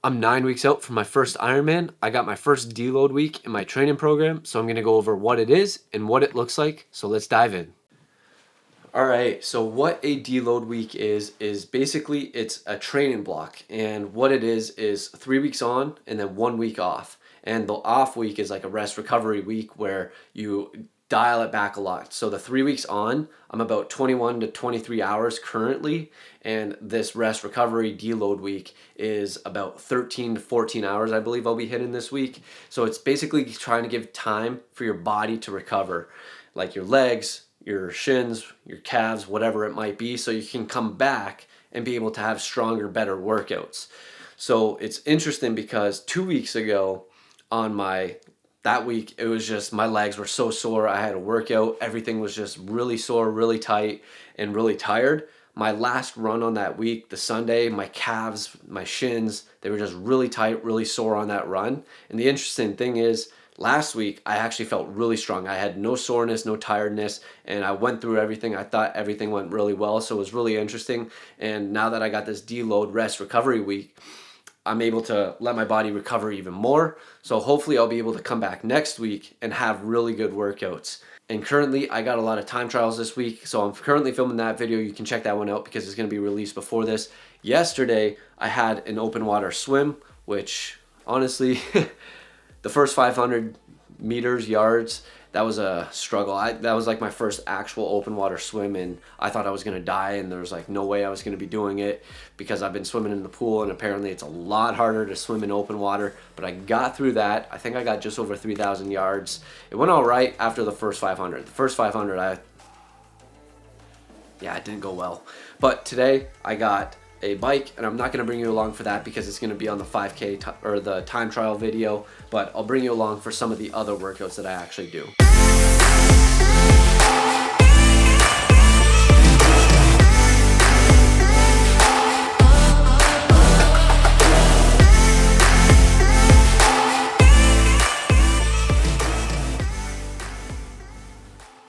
I'm 9 weeks out from my first Ironman. I got my first deload week in my training program, so I'm going to go over what it is and what it looks like. So let's dive in. All right, so what a deload week is basically it's a training block, and what it is 3 weeks on and then 1 week off. And the off week is like a rest recovery week where you dial it back a lot. So the 3 weeks on, I'm about 21 to 23 hours currently, and this rest recovery deload week is about 13 to 14 hours, I believe I'll be hitting this week. So it's basically trying to give time for your body to recover, like your legs, your shins, your calves, whatever it might be, so you can come back and be able to have stronger, better workouts. So it's interesting because 2 weeks ago on that week, it was just my legs were so sore. I had a workout. Everything was just really sore, really tight, and really tired. My last run on that week, the Sunday, my calves, my shins, they were just really tight, really sore on that run. And the interesting thing is, last week, I actually felt really strong. I had no soreness, no tiredness, and I went through everything. I thought everything went really well, so it was really interesting. And now that I got this deload rest recovery week, I'm able to let my body recover even more. So hopefully I'll be able to come back next week and have really good workouts. And currently I got a lot of time trials this week, so I'm currently filming that video. You can check that one out because it's going to be released before this. Yesterday I had an open water swim, which honestly the first 500 meters, yards, that was a struggle. That was like my first actual open water swim, and I thought I was gonna die, and there was like no way I was gonna be doing it because I've been swimming in the pool, and apparently it's a lot harder to swim in open water. But I got through that. I think I got just over 3,000 yards. It went all right after the first 500. The first 500, it didn't go well. But today I got a bike, and I'm not going to bring you along for that because it's going to be on the 5K or the time trial video, but I'll bring you along for some of the other workouts that I actually do.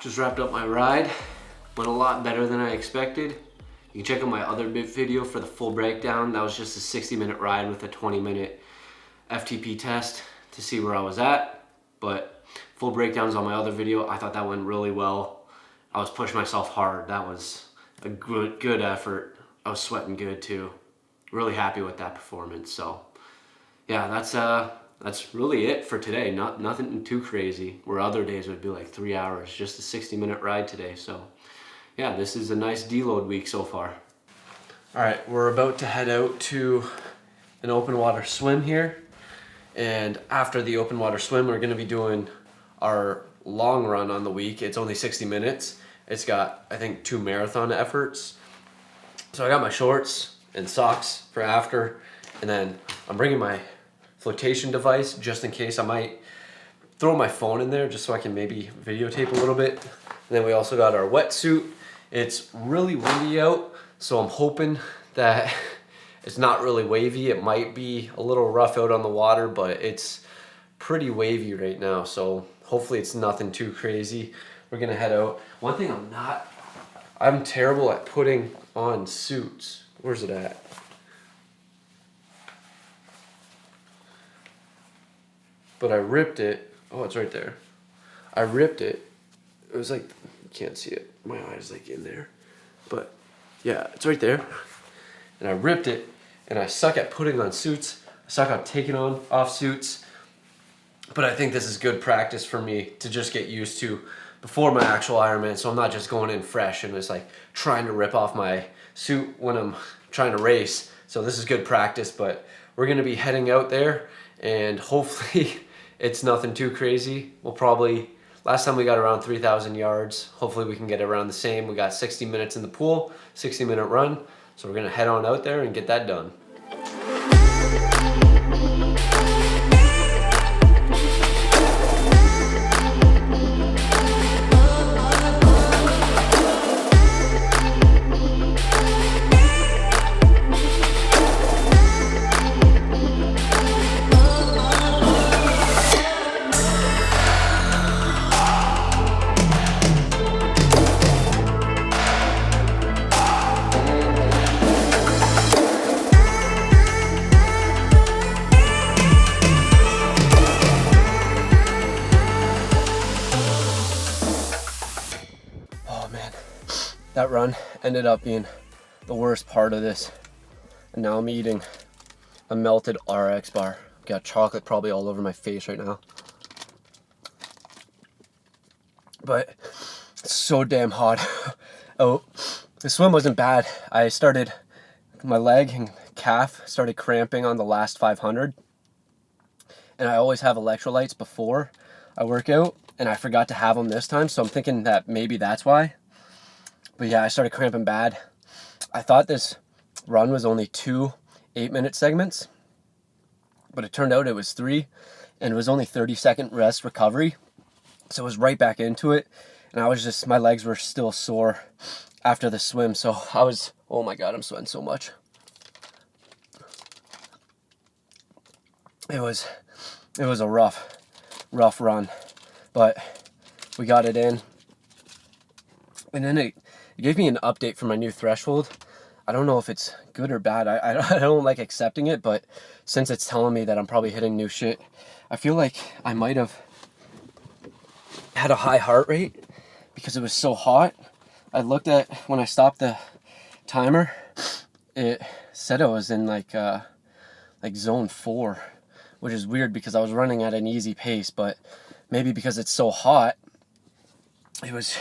Just wrapped up my ride. Went a lot better than I expected. You can check out my other video for the full breakdown. That was just a 60-minute ride with a 20-minute FTP test to see where I was at. But full breakdowns on my other video. I thought that went really well. I was pushing myself hard. That was a good effort. I was sweating good too. Really happy with that performance. So yeah, that's really it for today. Nothing too crazy. Where other days would be like 3 hours. Just a 60-minute ride today. So yeah, this is a nice deload week so far. All right, we're about to head out to an open water swim here. And after the open water swim, we're gonna be doing our long run on the week. It's only 60 minutes. It's got, I think, 2 marathon efforts. So I got my shorts and socks for after. And then I'm bringing my flotation device just in case. I might throw my phone in there just so I can maybe videotape a little bit. And then we also got our wetsuit. It's really windy out, so I'm hoping that it's not really wavy. It might be a little rough out on the water, but it's pretty wavy right now, so hopefully it's nothing too crazy. We're gonna head out. One thing I'm terrible at putting on suits. Where's it at? But I ripped it. Oh, it's right there. I ripped it. It was like, you can't see it. My eye's like in there. But yeah, it's right there. And I ripped it, and I suck at putting on suits. I suck at taking off suits. But I think this is good practice for me to just get used to before my actual Ironman, so I'm not just going in fresh and just like trying to rip off my suit when I'm trying to race. So this is good practice, but we're gonna be heading out there, and hopefully it's nothing too crazy. We'll probably, last time we got around 3,000 yards. Hopefully we can get around the same. We got 60 minutes in the pool, 60-minute run. So we're gonna head on out there and get that done. that run ended up being the worst part of this. And now I'm eating a melted RX bar. Got chocolate probably all over my face right now. But it's so damn hot. Oh, the swim wasn't bad. My leg and calf started cramping on the last 500. And I always have electrolytes before I work out, and I forgot to have them this time, so I'm thinking that maybe that's why. But yeah, I started cramping bad. I thought this run was only 2 8-minute segments, but it turned out it was 3, and it was only 30-second rest recovery. So I was right back into it, and my legs were still sore after the swim, so oh my God, I'm sweating so much. It was a rough run, but we got it in. And then it gave me an update for my new threshold. I don't know if it's good or bad. I don't like accepting it, but since it's telling me that I'm probably hitting new shit, I feel like I might have had a high heart rate because it was so hot. I looked at when I stopped the timer, it said I was in like zone 4, which is weird because I was running at an easy pace, but maybe because it's so hot, it was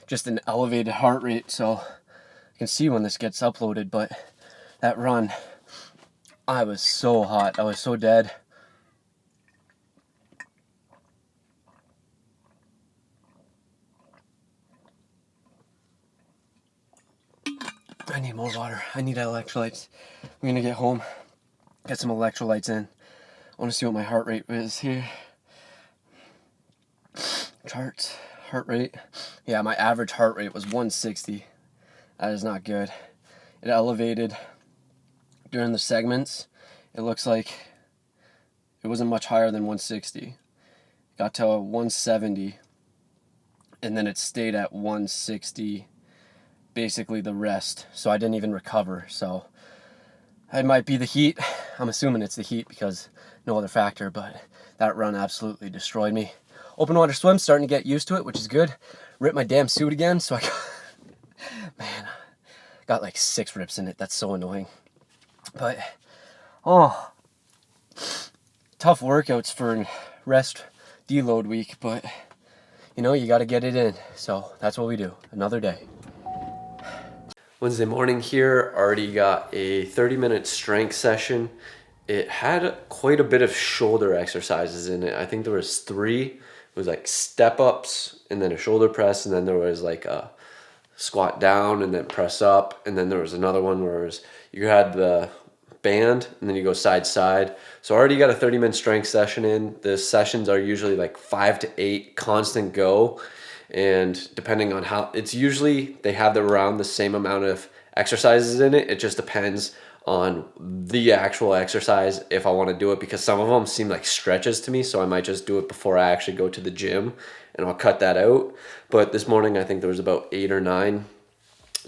just an elevated heart rate. So I can see when this gets uploaded, but that run, I was so hot. I was so dead. I need more water. I need electrolytes. I'm gonna get home, get some electrolytes in. I want to see what my heart rate is here. Charts, heart rate. Yeah, my average heart rate was 160. That is not good. It elevated during the segments. It looks like it wasn't much higher than 160. Got to 170, and then it stayed at 160 basically the rest, so I didn't even recover. So it might be the heat. I'm assuming it's the heat because no other factor, but that run absolutely destroyed me. Open water swim, starting to get used to it, which is good. Ripped my damn suit again, so man, got like 6 rips in it. That's so annoying. But tough workouts for rest deload week, but you got to get it in. So that's what we do. Another day. Wednesday morning here, already got a 30-minute strength session. It had quite a bit of shoulder exercises in it. I think there was 3. It was like step ups and then a shoulder press, and then there was like a squat down and then press up, and then there was another one where you had the band and then you go side to side. So I already got a 30-minute strength session in. The sessions are usually like 5 to 8 constant go. And depending on it's usually they have around the same amount of exercises in it. It just depends on the actual exercise if I want to do it, because some of them seem like stretches to me, so I might just do it before I actually go to the gym and I'll cut that out. But this morning I think there was about 8 or 9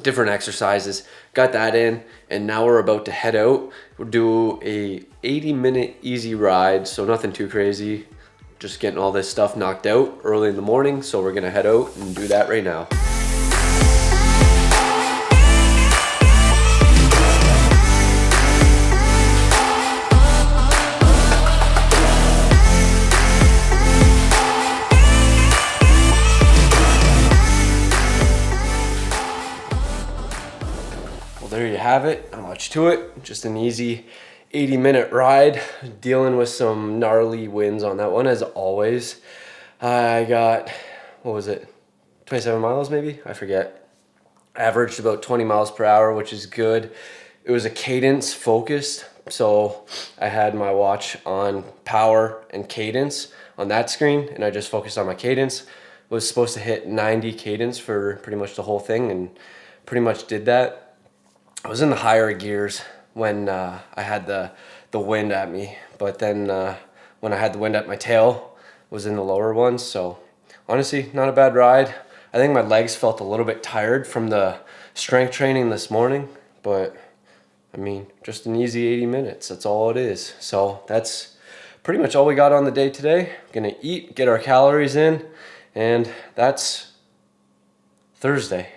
different exercises. Got that in, and now we're about to head out. We'll do a 80-minute easy ride, so nothing too crazy. Just getting all this stuff knocked out early in the morning, so we're gonna head out and do that right now. Well, there you have it. Not much to it. Just an easy 80-minute ride, dealing with some gnarly winds on that one as always. I got, 27 miles maybe? I forget. Averaged about 20 miles per hour, which is good. It was a cadence focused, so I had my watch on power and cadence on that screen, and I just focused on my cadence. Was supposed to hit 90 cadence for pretty much the whole thing, and pretty much did that. I was in the higher gears when I had the wind at me, but then when I had the wind at my tail, was in the lower ones. So honestly, not a bad ride. I think my legs felt a little bit tired from the strength training this morning, but I mean, just an easy 80 minutes. That's all it is. So that's pretty much all we got on the day today. Gonna eat, get our calories in, and that's Thursday.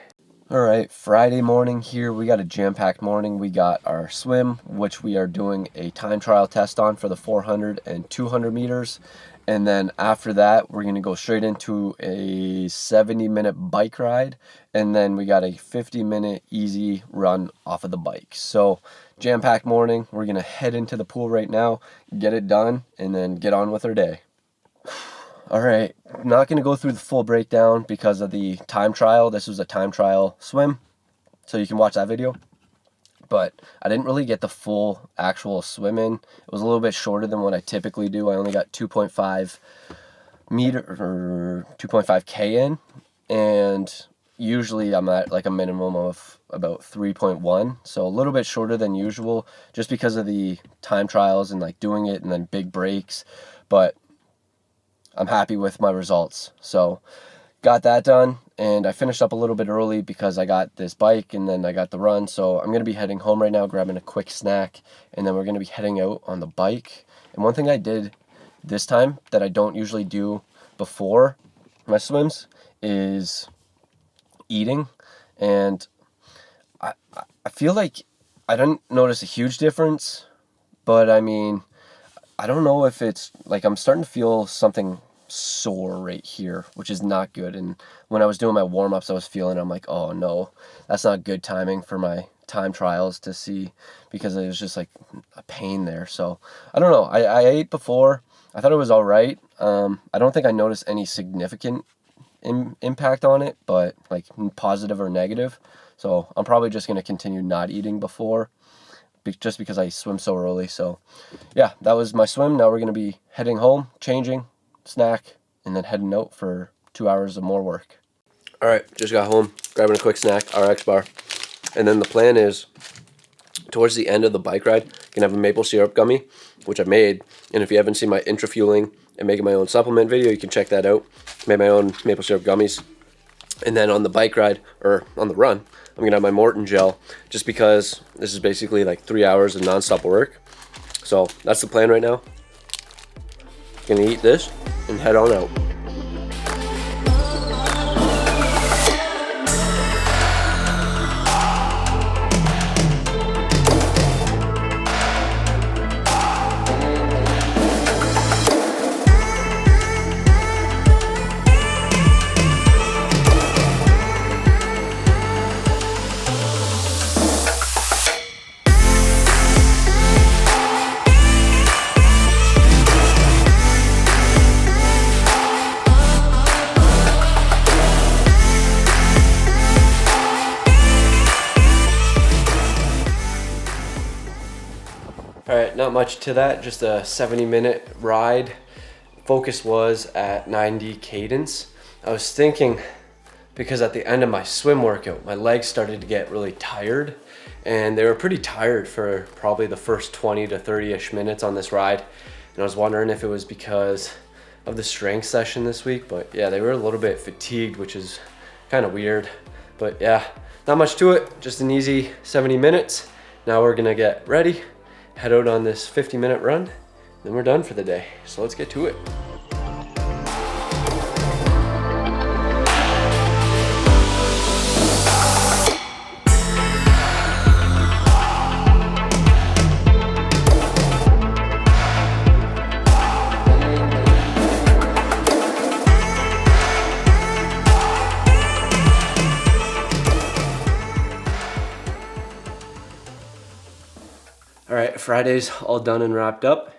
All right, Friday morning here. We got a jam-packed morning. We got our swim, which we are doing a time trial test on for the 400 and 200 meters. And then after that, we're going to go straight into a 70-minute bike ride. And then we got a 50-minute easy run off of the bike. So jam-packed morning. We're going to head into the pool right now, get it done, and then get on with our day. All right, I'm not going to go through the full breakdown because of the time trial. This was a time trial swim, so you can watch that video. But I didn't really get the full actual swim in. It was a little bit shorter than what I typically do. I only got 2.5 meter or 2.5K in, and usually I'm at like a minimum of about 3.1, so a little bit shorter than usual just because of the time trials and like doing it and then big breaks. But I'm happy with my results. So got that done, and I finished up a little bit early because I got this bike and then I got the run. So I'm going to be heading home right now, grabbing a quick snack, and then we're going to be heading out on the bike. And one thing I did this time that I don't usually do before my swims is eating. And I feel like I didn't notice a huge difference, but I mean, I don't know if it's like I'm starting to feel something sore right here, which is not good. And when I was doing my warm-ups, I was feeling, I'm like, oh no, that's not good timing for my time trials to see, because it was just like a pain there. So I don't know. I ate before. I thought it was all right. I don't think I noticed any significant impact on it, but like positive or negative. So I'm probably just going to continue not eating before, just because I swim so early. So yeah, that was my swim. Now we're going to be heading home, changing, snack, and then heading out for 2 hours of more work. All right, just got home, grabbing a quick snack, RX bar. And then the plan is, towards the end of the bike ride, you can have a maple syrup gummy, which I made. And if you haven't seen my intra-fueling and making my own supplement video, you can check that out. Made my own maple syrup gummies. And then on the bike ride, or on the run, I'm going to have my Morton gel, just because this is basically like 3 hours of nonstop work. So that's the plan right now. Going to eat this and head on out. All right, not much to that, just a 70-minute ride. Focus was at 90 cadence. I was thinking, because at the end of my swim workout, my legs started to get really tired, and they were pretty tired for probably the first 20 to 30-ish minutes on this ride. And I was wondering if it was because of the strength session this week, but yeah, they were a little bit fatigued, which is kind of weird. But yeah, not much to it, just an easy 70 minutes. Now we're gonna get ready, head out on this 50-minute run, then we're done for the day. So let's get to it. All right, Friday's all done and wrapped up.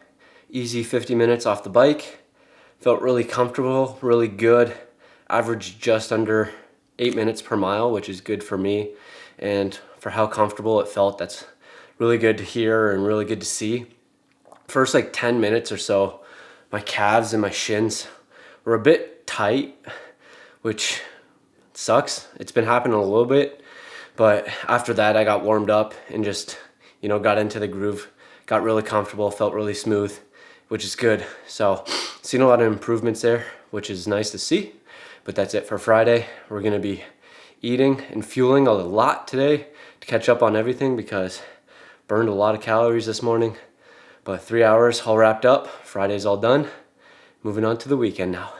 Easy 50 minutes off the bike. Felt really comfortable, really good. Averaged just under 8 minutes per mile, which is good for me. And for how comfortable it felt, that's really good to hear and really good to see. First like 10 minutes or so, my calves and my shins were a bit tight, which sucks. It's been happening a little bit, but after that I got warmed up and just, got into the groove, got really comfortable, felt really smooth, which is good. So seen a lot of improvements there, which is nice to see. But that's it for Friday. We're gonna be eating and fueling a lot today to catch up on everything, because burned a lot of calories this morning. But 3 hours all wrapped up, Friday's all done. Moving on to the weekend now.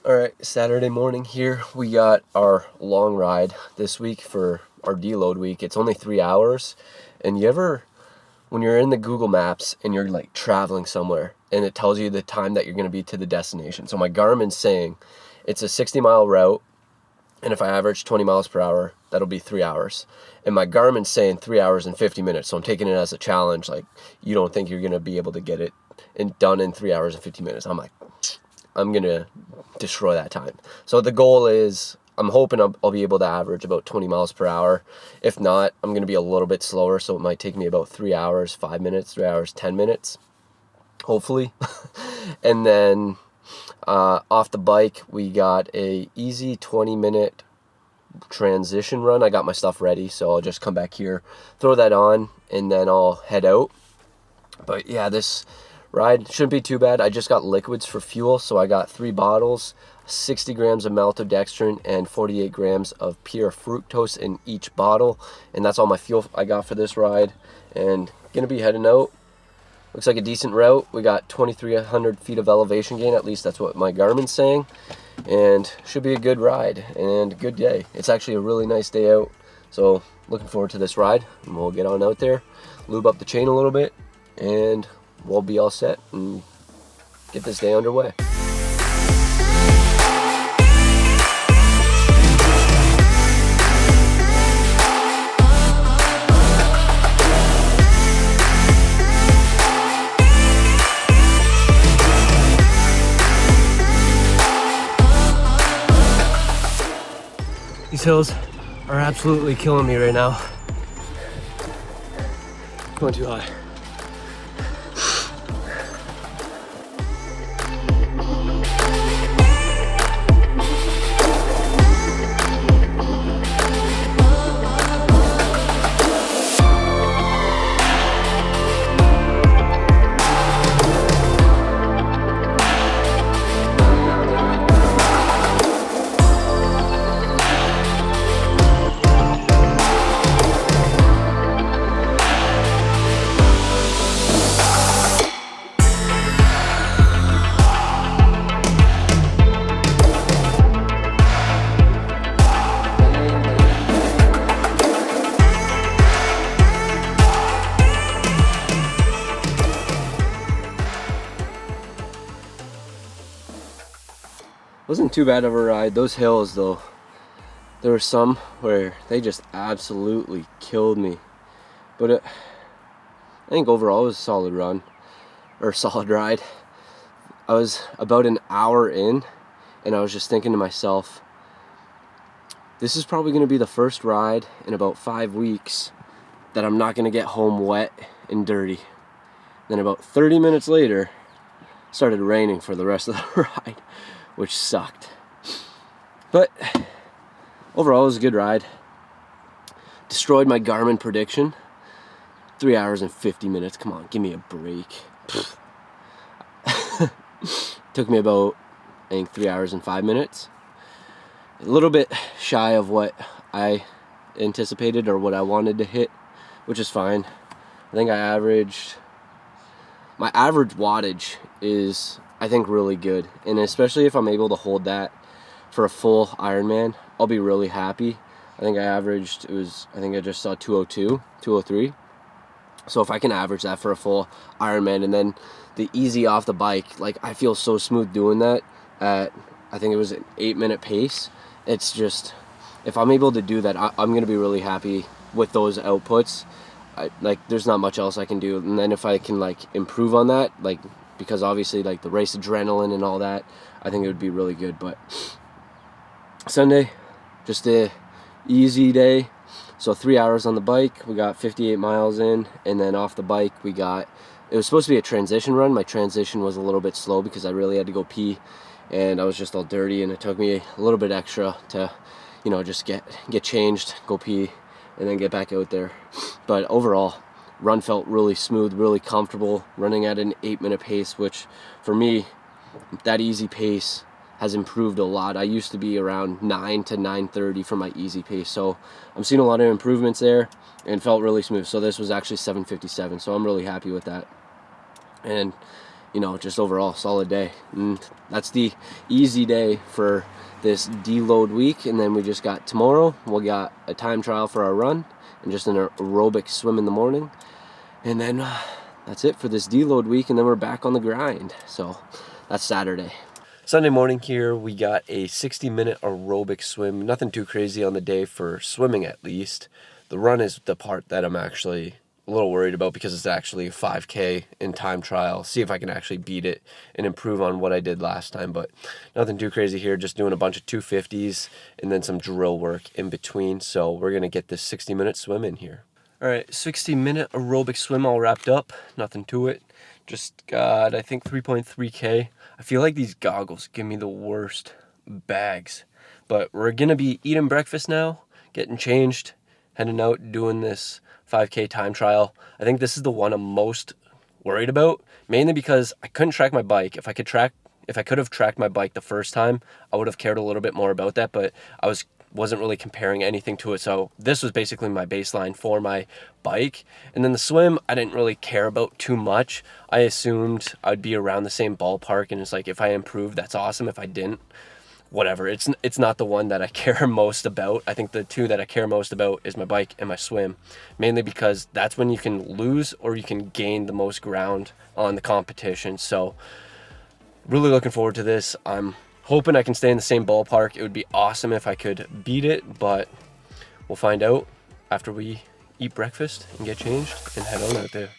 All right, Saturday morning here. We got our long ride this week for our deload week. It's only 3 hours. And when you're in the Google Maps and you're like traveling somewhere and it tells you the time that you're going to be to the destination. So my Garmin's saying it's a 60-mile route, and if I average 20 miles per hour, that'll be 3 hours. And my Garmin's saying 3 hours and 50 minutes. So I'm taking it as a challenge. Like, you don't think you're going to be able to get it done in 3 hours and 50 minutes. I'm like, I'm going to destroy that time. So the goal is, I'm hoping I'll be able to average about 20 miles per hour. If not, I'm going to be a little bit slower. So it might take me about 3 hours, 5 minutes, 3 hours, 10 minutes, hopefully. And then off the bike, we got a easy 20-minute transition run. I got my stuff ready, so I'll just come back here, throw that on, and then I'll head out. But yeah, this ride shouldn't be too bad. I just got liquids for fuel, so I got 3 bottles, 60 grams of maltodextrin and 48 grams of pure fructose in each bottle, and that's all my fuel I got for this ride. And gonna be heading out. Looks like a decent route. We got 2,300 feet of elevation gain, at least that's what my Garmin's saying, and should be a good ride and a good day. It's actually a really nice day out, so looking forward to this ride. And we'll get on out there, lube up the chain a little bit, and we'll be all set and get this day underway. These hills are absolutely killing me right now. Going too high. Wasn't too bad of a ride. Those hills though, there were some where they just absolutely killed me, but I think overall it was a solid run, or solid ride. I was about an hour in and I was just thinking to myself, this is probably going to be the first ride in about 5 weeks that I'm not going to get home wet and dirty. Then about 30 minutes later, it started raining for the rest of the ride, which sucked. But overall, it was a good ride. Destroyed my Garmin prediction. 3 hours and 50 minutes. Come on, give me a break. Took me about, I think, 3 hours and 5 minutes. A little bit shy of what I anticipated or what I wanted to hit, which is fine. I think my average wattage is, I think, really good, and especially if I'm able to hold that for a full Ironman, I'll be really happy. I think I just saw 202, 203. So if I can average that for a full Ironman, and then the easy off the bike, like, I feel so smooth doing that at, I think it was an 8-minute pace. It's just, if I'm able to do that, I'm going to be really happy with those outputs. There's not much else I can do. And then if I can, like, improve on that, like, because obviously, like, the race adrenaline and all that, I think it would be really good. But Sunday, just a easy day. So 3 hours on the bike, we got 58 miles in, and then off the bike it was supposed to be a transition run. My transition was a little bit slow because I really had to go pee, and I was just all dirty, and it took me a little bit extra to, just get changed, go pee, and then get back out there. But overall, run felt really smooth, really comfortable, running at an 8-minute pace, which for me, that easy pace has improved a lot. I used to be around 9 to 9:30 for my easy pace, so I'm seeing a lot of improvements there, and felt really smooth. So this was actually 7:57, so I'm really happy with that. And you know, just overall solid day. And that's the easy day for this deload week. And then we just got tomorrow, we got a time trial for our run and just an aerobic swim in the morning. And then that's it for this deload week, and then we're back on the grind. So that's Saturday. Sunday morning here, we got a 60-minute aerobic swim. Nothing too crazy on the day for swimming, at least. The run is the part that I'm actually a little worried about because it's actually a 5K in time trial. See if I can actually beat it and improve on what I did last time. But nothing too crazy here, just doing a bunch of 250s and then some drill work in between. So we're going to get this 60-minute swim in here. All right, 60-minute aerobic swim all wrapped up. Nothing to it. Just got, I think, 3.3K. I feel like these goggles give me the worst bags. But we're going to be eating breakfast now, getting changed, heading out, doing this 5K time trial. I think this is the one I'm most worried about, mainly because I couldn't track my bike. If I could have tracked my bike the first time, I would have cared a little bit more about that, but I wasn't really comparing anything to it. So this was basically my baseline for my bike. And then the swim, I didn't really care about too much. I assumed I'd be around the same ballpark, and it's like, if I improved, that's awesome. If I didn't, whatever. It's not the one that I care most about. I think the two that I care most about is my bike and my swim, mainly because that's when you can lose or you can gain the most ground on the competition. So really looking forward to this. I'm hoping I can stay in the same ballpark. It would be awesome if I could beat it, but we'll find out after we eat breakfast and get changed and head on out there.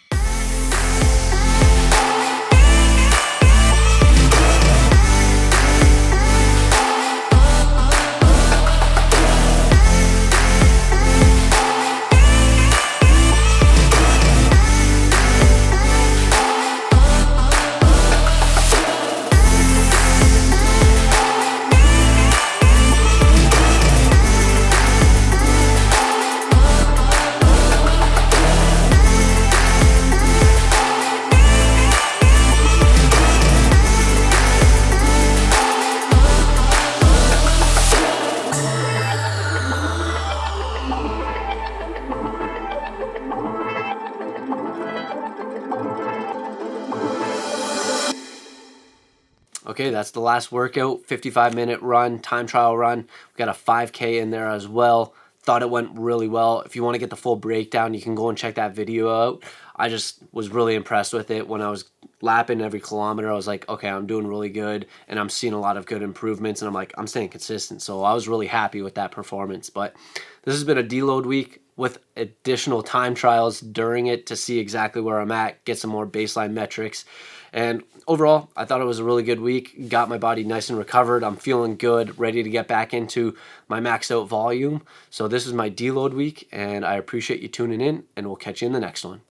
Okay, that's the last workout, 55-minute run, time trial run. We got a 5K in there as well. Thought it went really well. If you want to get the full breakdown, you can go and check that video out. I just was really impressed with it. When I was lapping every kilometer, I was like, okay, I'm doing really good, and I'm seeing a lot of good improvements, and I'm like, I'm staying consistent. So I was really happy with that performance. But this has been a deload week with additional time trials during it to see exactly where I'm at, get some more baseline metrics. And overall, I thought it was a really good week. Got my body nice and recovered. I'm feeling good, ready to get back into my maxed out volume. So this is my deload week, and I appreciate you tuning in, and we'll catch you in the next one.